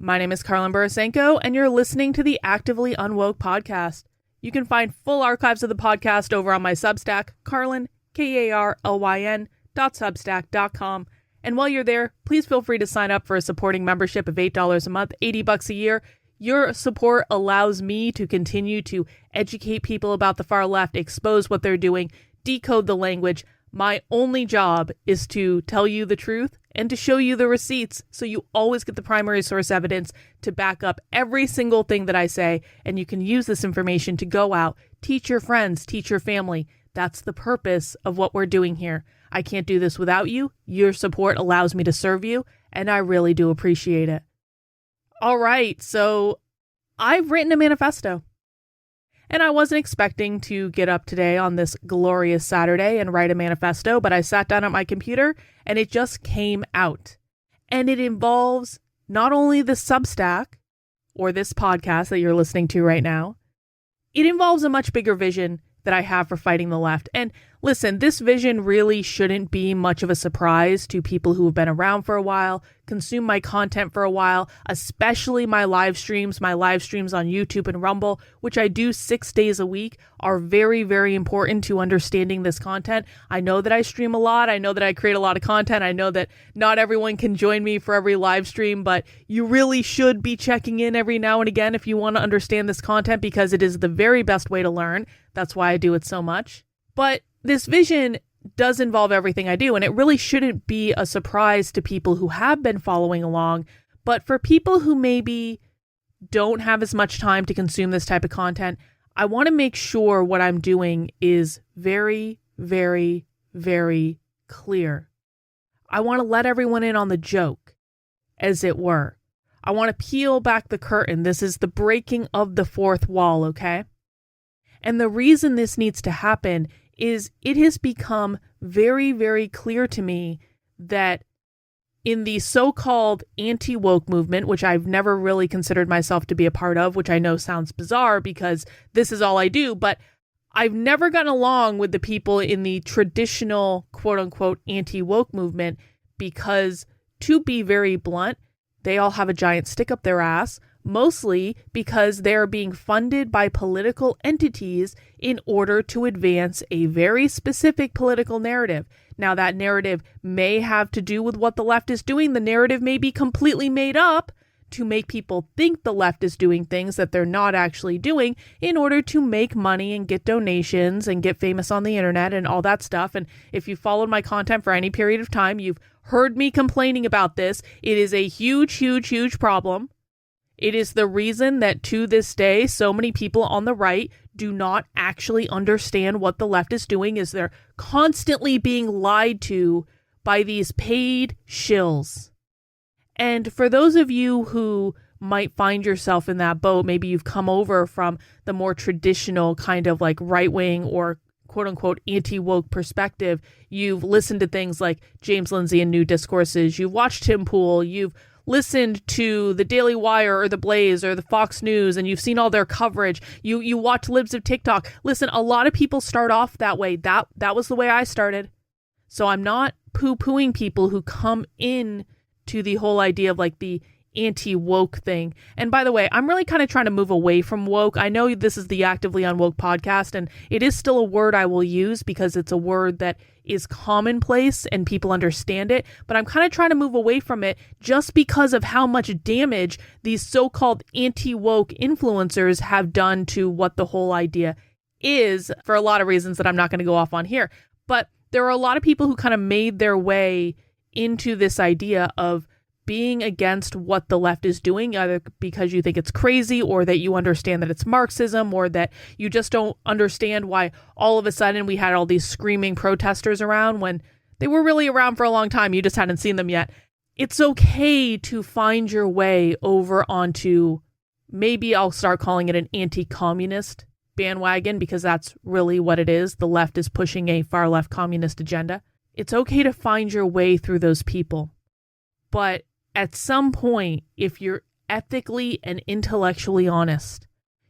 My name is Carlin Borisenko, and you're listening to the Actively Unwoke podcast. You can find full archives of the podcast over on my Substack, Carlin, Karlyn.substack.com. And while you're there, please feel free to sign up for a supporting membership of $8 a month, $80 a year. Your support allows me to continue to educate people about the far left, expose what they're doing, decode the language. My only job is to tell you the truth and to show you the receipts so you always get the primary source evidence to back up every single thing that I say, and you can use this information to go out, teach your friends, teach your family. That's the purpose of what we're doing here. I can't do this without you. Your support allows me to serve you, and I really do appreciate it. All right, so I've written a manifesto. And I wasn't expecting to get up today on this glorious Saturday and write a manifesto, but I sat down at my computer and it just came out. And it involves not only the Substack or this podcast that you're listening to right now, it involves a much bigger vision that I have for fighting the left. And listen, this vision really shouldn't be much of a surprise to people who have been around for a while, consume my content for a while, especially my live streams. My live streams on YouTube and Rumble, which I do 6 days a week, are very, very important to understanding this content. I know that I stream a lot. I know that I create a lot of content. I know that not everyone can join me for every live stream, but you really should be checking in every now and again if you want to understand this content, because it is the very best way to learn. That's why I do it so much. But this vision does involve everything I do, and it really shouldn't be a surprise to people who have been following along. But for people who maybe don't have as much time to consume this type of content, I want to make sure what I'm doing is very, very, very clear. I want to let everyone in on the joke, as it were. I want to peel back the curtain. This is the breaking of the fourth wall, okay? And the reason this needs to happen is it has become very, very clear to me that in the so-called anti-woke movement, which I've never really considered myself to be a part of, which I know sounds bizarre because this is all I do, but I've never gotten along with the people in the traditional quote-unquote anti-woke movement because, to be very blunt, they all have a giant stick up their ass, mostly because they're being funded by political entities in order to advance a very specific political narrative. Now, that narrative may have to do with what the left is doing. The narrative may be completely made up to make people think the left is doing things that they're not actually doing in order to make money and get donations and get famous on the internet and all that stuff. And if you followed my content for any period of time, you've heard me complaining about this. It is a huge, huge, huge problem. It is the reason that to this day, so many people on the right do not actually understand what the left is doing, is they're constantly being lied to by these paid shills. And for those of you who might find yourself in that boat, maybe you've come over from the more traditional kind of like right-wing or quote-unquote anti-woke perspective. You've listened to things like James Lindsay and New Discourses. You've watched Tim Pool. You've listened to the Daily Wire or the Blaze or the Fox News, and you've seen all their coverage. You watch libs of TikTok. Listen, a lot of people start off that way. That was the way I started. So I'm not poo-pooing people who come in to the whole idea of like the anti-woke thing. And by the way, I'm really kind of trying to move away from woke. I know this is the Actively Unwoke podcast, and it is still a word I will use because it's a word that is commonplace and people understand it, but I'm kind of trying to move away from it just because of how much damage these so-called anti-woke influencers have done to what the whole idea is, for a lot of reasons that I'm not going to go off on here. But there are a lot of people who kind of made their way into this idea of being against what the left is doing, either because you think it's crazy or that you understand that it's Marxism or that you just don't understand why all of a sudden we had all these screaming protesters around when they were really around for a long time. You just hadn't seen them yet. It's okay to find your way over onto, maybe I'll start calling it an anti-communist bandwagon, because that's really what it is. The left is pushing a far left communist agenda. It's okay to find your way through those people. But at some point, if you're ethically and intellectually honest,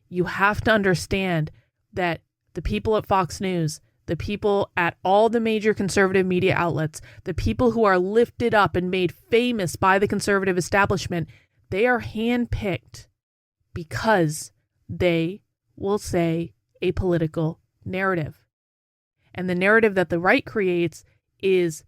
you have to understand that the people at Fox News, the people at all the major conservative media outlets, the people who are lifted up and made famous by the conservative establishment, They are handpicked because they will say a political narrative. And the narrative that the right creates is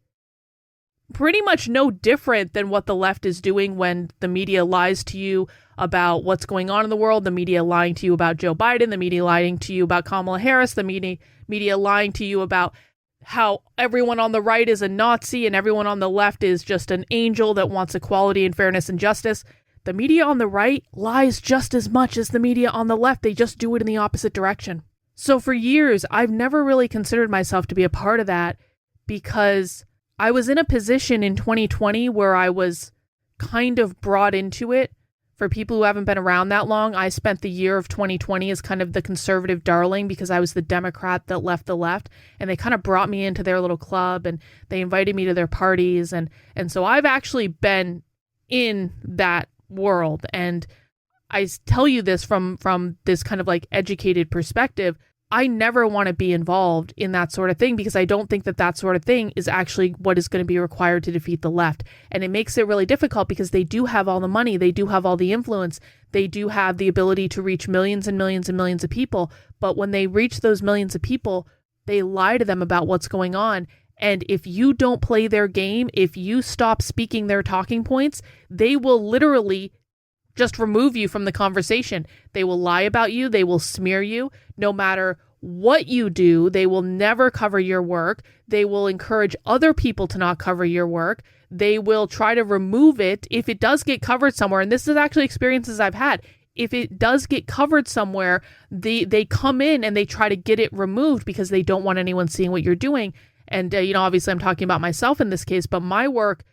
pretty much no different than what the left is doing when the media lies to you about what's going on in the world, the media lying to you about Joe Biden, the media lying to you about Kamala Harris, the media lying to you about how everyone on the right is a Nazi and everyone on the left is just an angel that wants equality and fairness and justice. The media on the right lies just as much as the media on the left. They just do it in the opposite direction. So for years, I've never really considered myself to be a part of that because I was in a position in 2020 where I was kind of brought into it. For people who haven't been around that long, I spent the year of 2020 as kind of the conservative darling because I was the Democrat that left the left, and they kind of brought me into their little club and they invited me to their parties. And so I've actually been in that world. And I tell you this from this kind of like educated perspective. I never want to be involved in that sort of thing because I don't think that that sort of thing is actually what is going to be required to defeat the left. And it makes it really difficult because they do have all the money. They do have all the influence. They do have the ability to reach millions and millions and millions of people. But when they reach those millions of people, they lie to them about what's going on. And if you don't play their game, if you stop speaking their talking points, they will literally just remove you from the conversation. They will lie about you. They will smear you. No matter what you do, they will never cover your work. They will encourage other people to not cover your work. They will try to remove it if it does get covered somewhere. And this is actually experiences I've had. If it does get covered somewhere, they come in and they try to get it removed because they don't want anyone seeing what you're doing. And, obviously I'm talking about myself in this case, but my work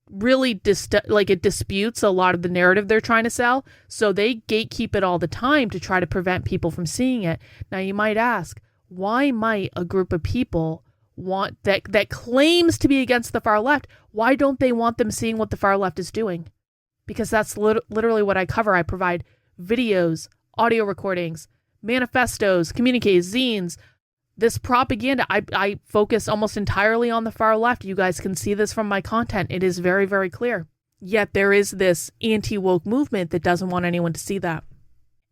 really it disputes a lot of the narrative they're trying to sell. So they gatekeep it all the time to try to prevent people from seeing it. Now you might ask, why might a group of people want that claims to be against the far left? Why don't they want them seeing what the far left is doing? Because that's literally what I cover. I provide videos, audio recordings, manifestos, communiques, zines. This propaganda, I focus almost entirely on the far left. You guys can see this from my content. It is very, very clear. Yet there is this anti-woke movement that doesn't want anyone to see that.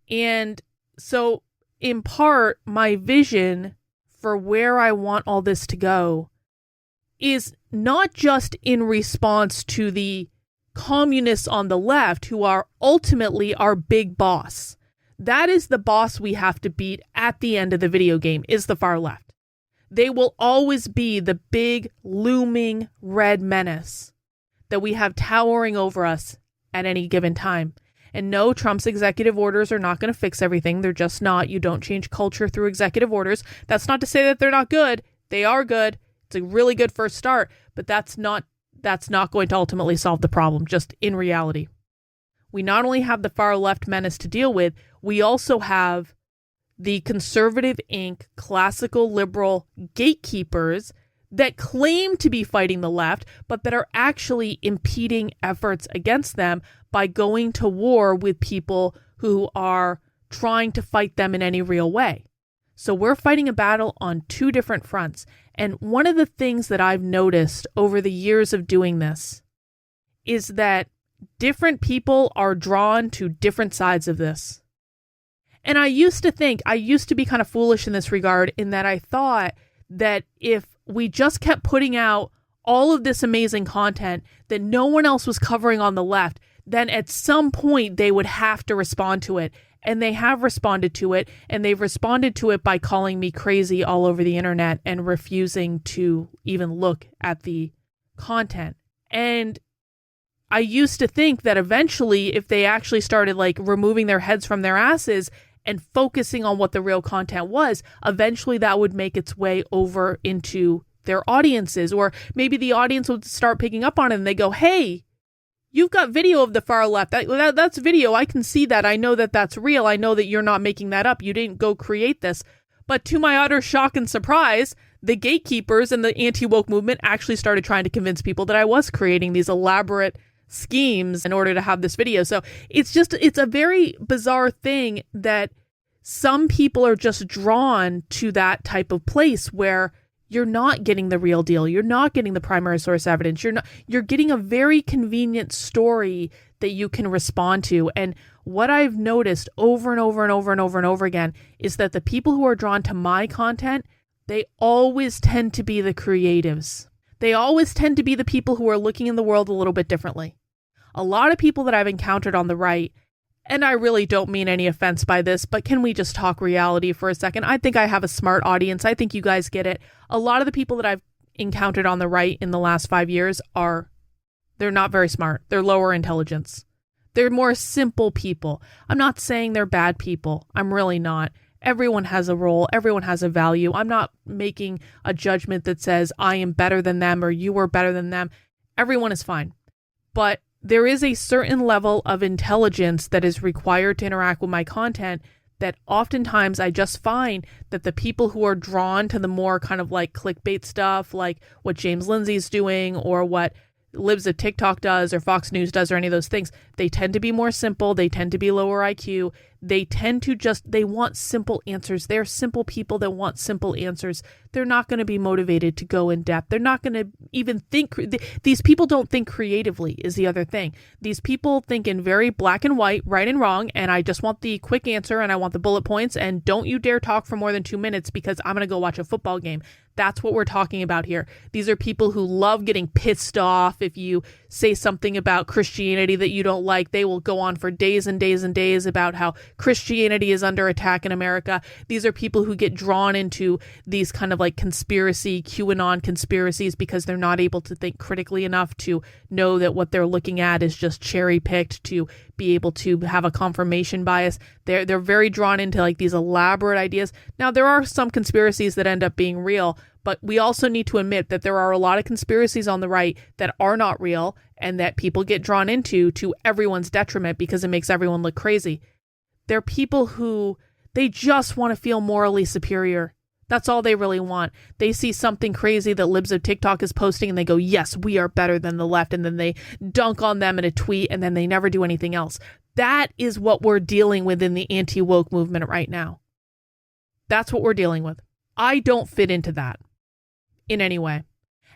And so, in part, my vision for where I want all this to go is not just in response to the communists on the left who are ultimately our big boss. That is the boss we have to beat at the end of the video game, is the far left. They will always be the big, looming red menace that we have towering over us at any given time. And no, Trump's executive orders are not going to fix everything. They're just not. You don't change culture through executive orders. That's not to say that they're not good. They are good. It's a really good first start, but that's not going to ultimately solve the problem, just in reality. We not only have the far left menace to deal with, we also have the conservative Inc. classical liberal gatekeepers that claim to be fighting the left, but that are actually impeding efforts against them by going to war with people who are trying to fight them in any real way. So we're fighting a battle on two different fronts. And one of the things that I've noticed over the years of doing this is that different people are drawn to different sides of this. And I used to be kind of foolish in this regard, in that I thought that if we just kept putting out all of this amazing content that no one else was covering on the left, then at some point they would have to respond to it. And they have responded to it, and they've responded to it by calling me crazy all over the internet and refusing to even look at the content. And I used to think that eventually, if they actually started removing their heads from their asses and focusing on what the real content was, eventually that would make its way over into their audiences, or maybe the audience would start picking up on it and they go, hey, you've got video of the far left. That's video. I can see that. I know that that's real. I know that you're not making that up. You didn't go create this. But to my utter shock and surprise, the gatekeepers and the anti-woke movement actually started trying to convince people that I was creating these elaborate schemes in order to have this video. So it's a very bizarre thing that some people are just drawn to that type of place where you're not getting the real deal. You're not getting the primary source evidence. You're getting a very convenient story that you can respond to. And what I've noticed over and over and over and over and over again is that the people who are drawn to my content, they always tend to be the creatives. They always tend to be the people who are looking in the world a little bit differently. A lot of people that I've encountered on the right, and I really don't mean any offense by this, but can we just talk reality for a second? I think I have a smart audience. I think you guys get it. A lot of the people that I've encountered on the right in the last 5 years they're not very smart. They're lower intelligence. They're more simple people. I'm not saying they're bad people. I'm really not. Everyone has a role. Everyone has a value. I'm not making a judgment that says I am better than them or you are better than them. Everyone is fine. But there is a certain level of intelligence that is required to interact with my content that oftentimes I just find that the people who are drawn to the more kind of like clickbait stuff, like what James Lindsay's doing or what Libs of TikTok does or Fox News does or any of those things, they tend to be more simple. They tend to be lower IQ. They tend to they want simple answers. They're simple people that want simple answers. They're not going to be motivated to go in depth. They're not going to even think. These people don't think creatively is the other thing. These people think in very black and white, right and wrong. And I just want the quick answer and I want the bullet points. And don't you dare talk for more than 2 minutes because I'm going to go watch a football game. That's what we're talking about here. These are people who love getting pissed off. If you say something about Christianity that you don't like, they will go on for days and days and days about how Christianity is under attack in America. These are people who get drawn into these kind of like conspiracy, QAnon conspiracies because they're not able to think critically enough to know that what they're looking at is just cherry picked to be able to have a confirmation bias. They're very drawn into like these elaborate ideas. Now, there are some conspiracies that end up being real, but we also need to admit that there are a lot of conspiracies on the right that are not real and that people get drawn into to everyone's detriment because it makes everyone look crazy. They're people who they just want to feel morally superior. That's all they really want. They see something crazy that Libs of TikTok is posting and they go, yes, we are better than the left. And then they dunk on them in a tweet and then they never do anything else. That is what we're dealing with in the anti-woke movement right now. That's what we're dealing with. I don't fit into that in any way.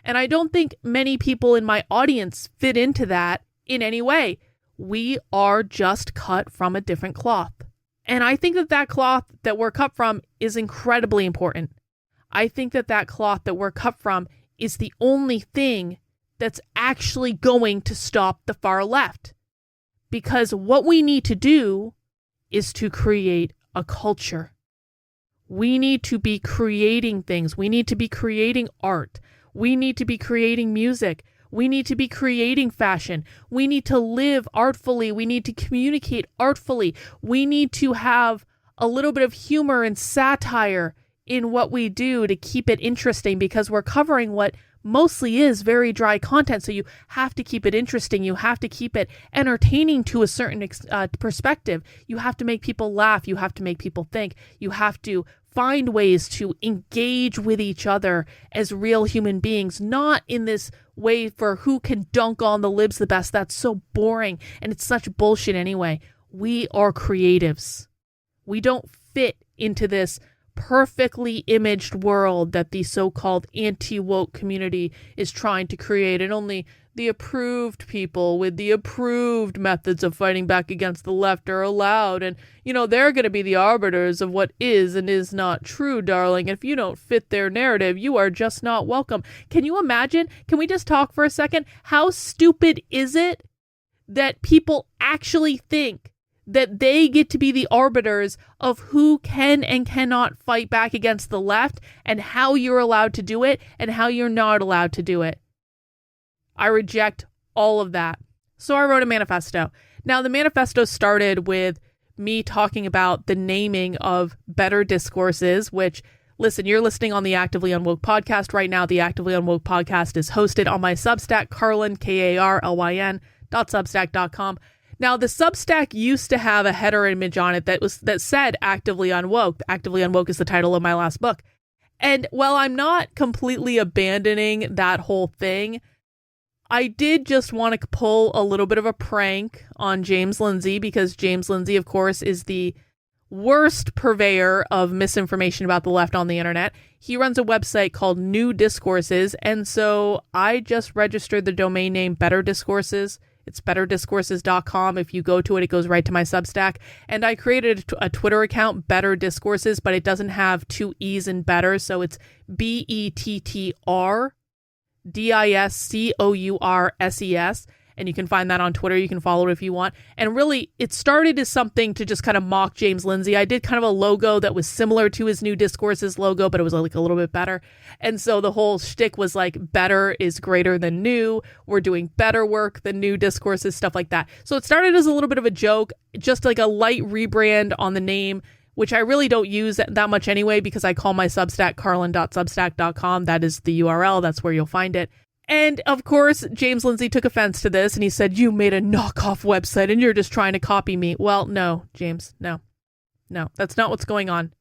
And I don't think many people in my audience fit into that in any way. We are just cut from a different cloth. And I think that cloth that we're cut from is incredibly important. I think that cloth that we're cut from is the only thing that's actually going to stop the far left. Because what we need to do is to create a culture. We need to be creating things. We need to be creating art. We need to be creating music. We need to be creating fashion. We need to live artfully. We need to communicate artfully. We need to have a little bit of humor and satire in what we do to keep it interesting because we're covering what mostly is very dry content. So you have to keep it interesting. You have to keep it entertaining to a certain perspective. You have to make people laugh. You have to make people think. You have to find ways to engage with each other as real human beings, not in this way for who can dunk on the libs the best. That's so boring and it's such bullshit anyway. We are creatives. We don't fit into this perfectly imaged world that the so-called anti-woke community is trying to create, and only the approved people with the approved methods of fighting back against the left are allowed. And, they're going to be the arbiters of what is and is not true, darling. If you don't fit their narrative, you are just not welcome. Can you imagine? Can we just talk for a second? How stupid is it that people actually think that they get to be the arbiters of who can and cannot fight back against the left and how you're allowed to do it and how you're not allowed to do it? I reject all of that. So I wrote a manifesto. Now, the manifesto started with me talking about the naming of better discourses, which, listen, you're listening on the Actively Unwoke podcast right now. The Actively Unwoke podcast is hosted on my Substack, Carlyn, KARLYN.substack.com. Now, the Substack used to have a header image on it that said Actively Unwoke. Actively Unwoke is the title of my last book. And while I'm not completely abandoning that whole thing, I did just want to pull a little bit of a prank on James Lindsay, because James Lindsay, of course, is the worst purveyor of misinformation about the left on the internet. He runs a website called New Discourses, and so I just registered the domain name Better Discourses It's betterdiscourses.com. If you go to it, it goes right to my Substack. And I created a Twitter account, Better Discourses, but it doesn't have two E's in better. So it's BETTRDISCOURSES. And you can find that on Twitter. You can follow it if you want. And really, it started as something to just kind of mock James Lindsay. I did kind of a logo that was similar to his New Discourses logo, but it was like a little bit better. And so the whole shtick was like, better is greater than new. We're doing better work than New Discourses, stuff like that. So it started as a little bit of a joke, just like a light rebrand on the name, which I really don't use that much anyway, because I call my Substack carlin.substack.com. That is the URL. That's where you'll find it. And of course, James Lindsay took offense to this and he said, you made a knockoff website and you're just trying to copy me. Well, no, James, no, that's not what's going on.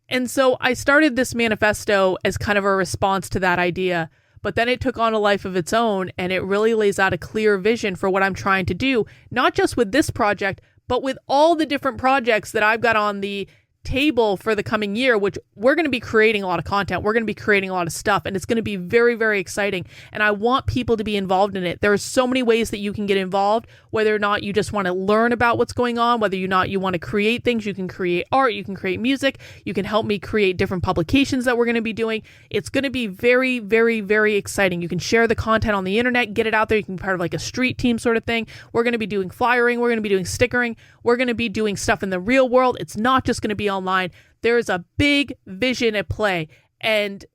And so I started this manifesto as kind of a response to that idea, but then it took on a life of its own and it really lays out a clear vision for what I'm trying to do, not just with this project, but with all the different projects that I've got on the table for the coming year, which we're going to be creating a lot of content. We're going to be creating a lot of stuff, and it's going to be very, very exciting. And I want people to be involved in it. There are so many ways that you can get involved, whether or not you just want to learn about what's going on, whether or not you want to create things. You can create art, you can create music, you can help me create different publications that we're going to be doing. It's going to be very, very, very exciting. You can share the content on the internet, get it out there. You can be part of like a street team sort of thing. We're going to be doing flyering. We're going to be doing stickering. We're going to be doing stuff in the real world. It's not just going to be online. There is a big vision at play, and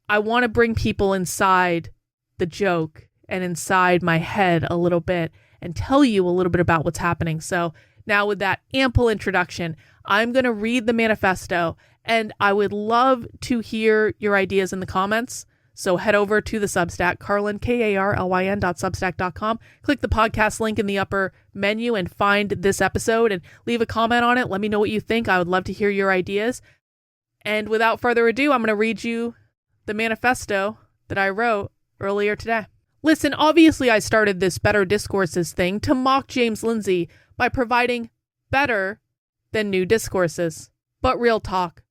I want to bring people inside the joke and inside my head a little bit and tell you a little bit about what's happening. So now with that ample introduction, I'm going to read the manifesto, and I would love to hear your ideas in the comments. So head over to the Substack, Carlin, KARLYN.substack.com. Click the podcast link in the upper menu and find this episode and leave a comment on it. Let me know what you think. I would love to hear your ideas. And without further ado, I'm going to read you the manifesto that I wrote earlier today. Listen, obviously I started this Better Discourses thing to mock James Lindsay by providing better than New Discourses. But real talk,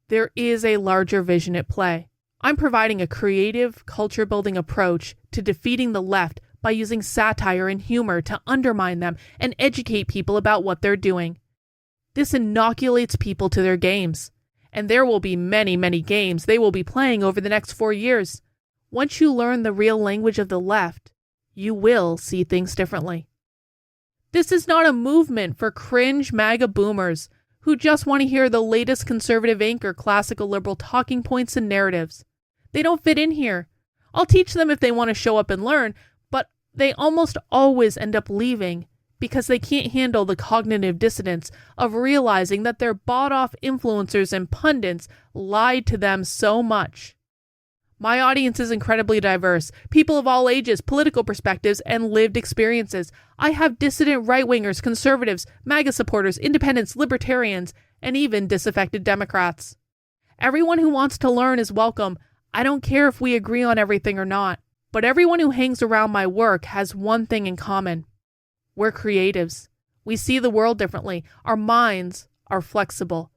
there is a larger vision at play. I'm providing a creative, culture-building approach to defeating the left by using satire and humor to undermine them and educate people about what they're doing. This inoculates people to their games, and there will be many, many games they will be playing over the next 4 years. Once you learn the real language of the left, you will see things differently. This is not a movement for cringe MAGA boomers who just want to hear the latest conservative anchor classical liberal talking points and narratives. They don't fit in here. I'll teach them if they want to show up and learn, but they almost always end up leaving because they can't handle the cognitive dissonance of realizing that their bought-off influencers and pundits lied to them so much. My audience is incredibly diverse, people of all ages, political perspectives, and lived experiences. I have dissident right-wingers, conservatives, MAGA supporters, independents, libertarians, and even disaffected Democrats. Everyone who wants to learn is welcome. I don't care if we agree on everything or not, but everyone who hangs around my work has one thing in common. We're creatives. We see the world differently. Our minds are flexible.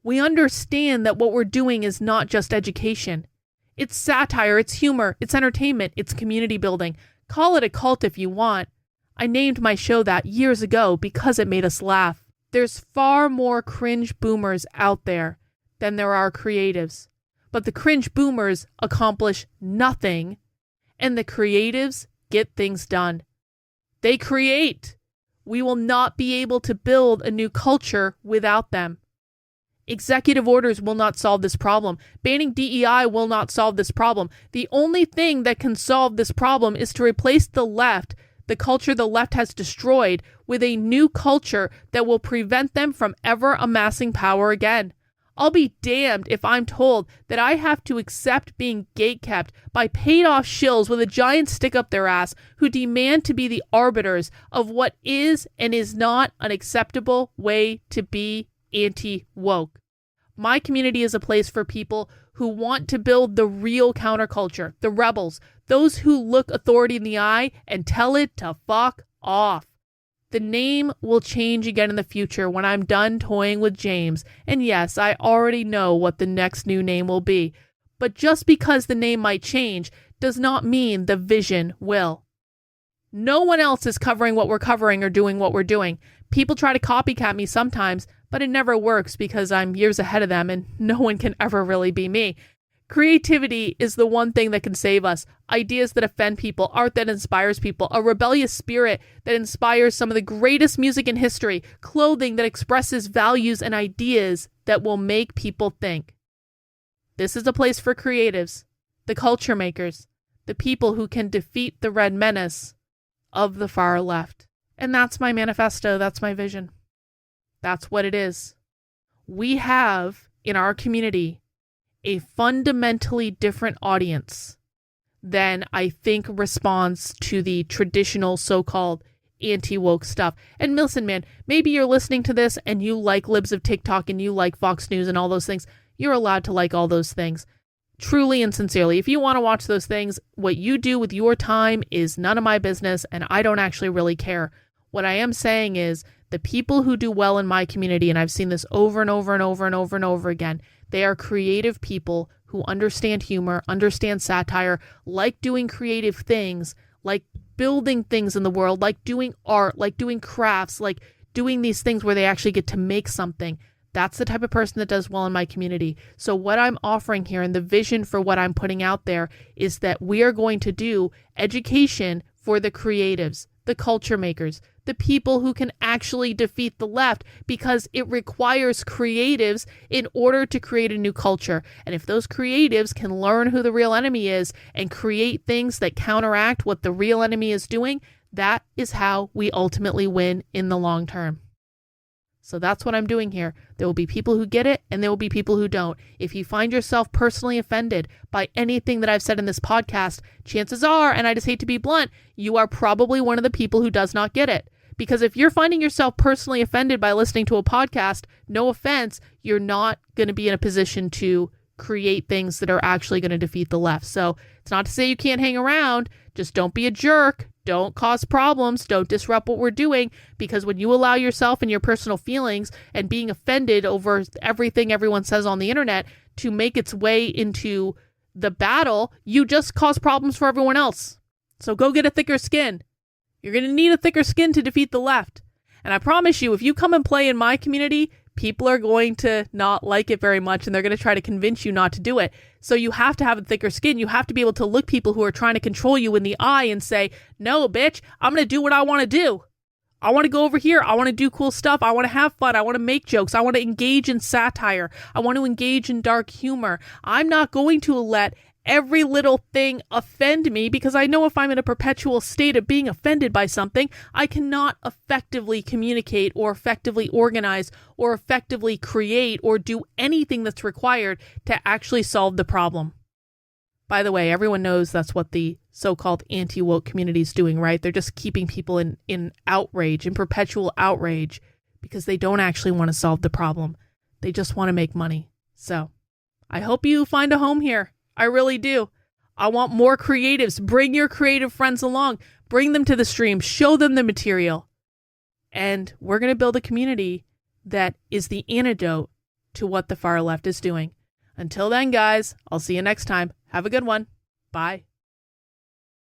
We understand that what we're doing is not just education. It's satire, it's humor, it's entertainment, it's community building. Call it a cult if you want. I named my show that years ago because it made us laugh. There's far more cringe boomers out there than there are creatives. But the cringe boomers accomplish nothing, and the creatives get things done. They create. We will not be able to build a new culture without them. Executive orders will not solve this problem. Banning DEI will not solve this problem. The only thing that can solve this problem is to replace the left, the culture the left has destroyed, with a new culture that will prevent them from ever amassing power again. I'll be damned if I'm told that I have to accept being gatekept by paid-off shills with a giant stick up their ass who demand to be the arbiters of what is and is not an acceptable way to be anti-woke. My community is a place for people who want to build the real counterculture, the rebels, those who look authority in the eye and tell it to fuck off. The name will change again in the future when I'm done toying with James. And yes, I already know what the next new name will be. But just because the name might change does not mean the vision will. No one else is covering what we're covering or doing what we're doing. People try to copycat me sometimes, but it never works because I'm years ahead of them and no one can ever really be me. Creativity is the one thing that can save us. Ideas that offend people, art that inspires people, a rebellious spirit that inspires some of the greatest music in history, clothing that expresses values and ideas that will make people think. This is a place for creatives, the culture makers, the people who can defeat the red menace of the far left. And that's my manifesto. That's my vision. That's what it is. We have in our community a fundamentally different audience than I think responds to the traditional so-called anti-woke stuff. And listen, man, maybe you're listening to this and you like libs of TikTok and you like Fox News and all those things. You're allowed to like all those things. Truly and sincerely. If you want to watch those things, what you do with your time is none of my business, and I don't actually really care. What I am saying is the people who do well in my community, and I've seen this over and over and over and over and over again, they are creative people who understand humor, understand satire, like doing creative things, like building things in the world, like doing art, like doing crafts, like doing these things where they actually get to make something. That's the type of person that does well in my community. So what I'm offering here and the vision for what I'm putting out there is that we are going to do education for the creatives, the culture makers, the people who can actually defeat the left, because it requires creatives in order to create a new culture. And if those creatives can learn who the real enemy is and create things that counteract what the real enemy is doing, that is how we ultimately win in the long term. So that's what I'm doing here. There will be people who get it and there will be people who don't. If you find yourself personally offended by anything that I've said in this podcast, chances are, and I just hate to be blunt, you are probably one of the people who does not get it. Because if you're finding yourself personally offended by listening to a podcast, no offense, you're not going to be in a position to create things that are actually going to defeat the left. So it's not to say you can't hang around. Just don't be a jerk. Don't cause problems. Don't disrupt what we're doing. Because when you allow yourself and your personal feelings and being offended over everything everyone says on the internet to make its way into the battle, you just cause problems for everyone else. So go get a thicker skin. You're going to need a thicker skin to defeat the left. And I promise you, if you come and play in my community, people are going to not like it very much and they're going to try to convince you not to do it. So you have to have a thicker skin. You have to be able to look people who are trying to control you in the eye and say, no, bitch, I'm going to do what I want to do. I want to go over here. I want to do cool stuff. I want to have fun. I want to make jokes. I want to engage in satire. I want to engage in dark humor. I'm not going to let every little thing offend me, because I know if I'm in a perpetual state of being offended by something, I cannot effectively communicate or effectively organize or effectively create or do anything that's required to actually solve the problem. By the way, everyone knows that's what the so-called anti-woke community is doing, right? They're just keeping people in outrage, in perpetual outrage, because they don't actually want to solve the problem. They just want to make money. So I hope you find a home here. I really do. I want more creatives. Bring your creative friends along. Bring them to the stream. Show them the material. And we're going to build a community that is the antidote to what the far left is doing. Until then, guys, I'll see you next time. Have a good one. Bye.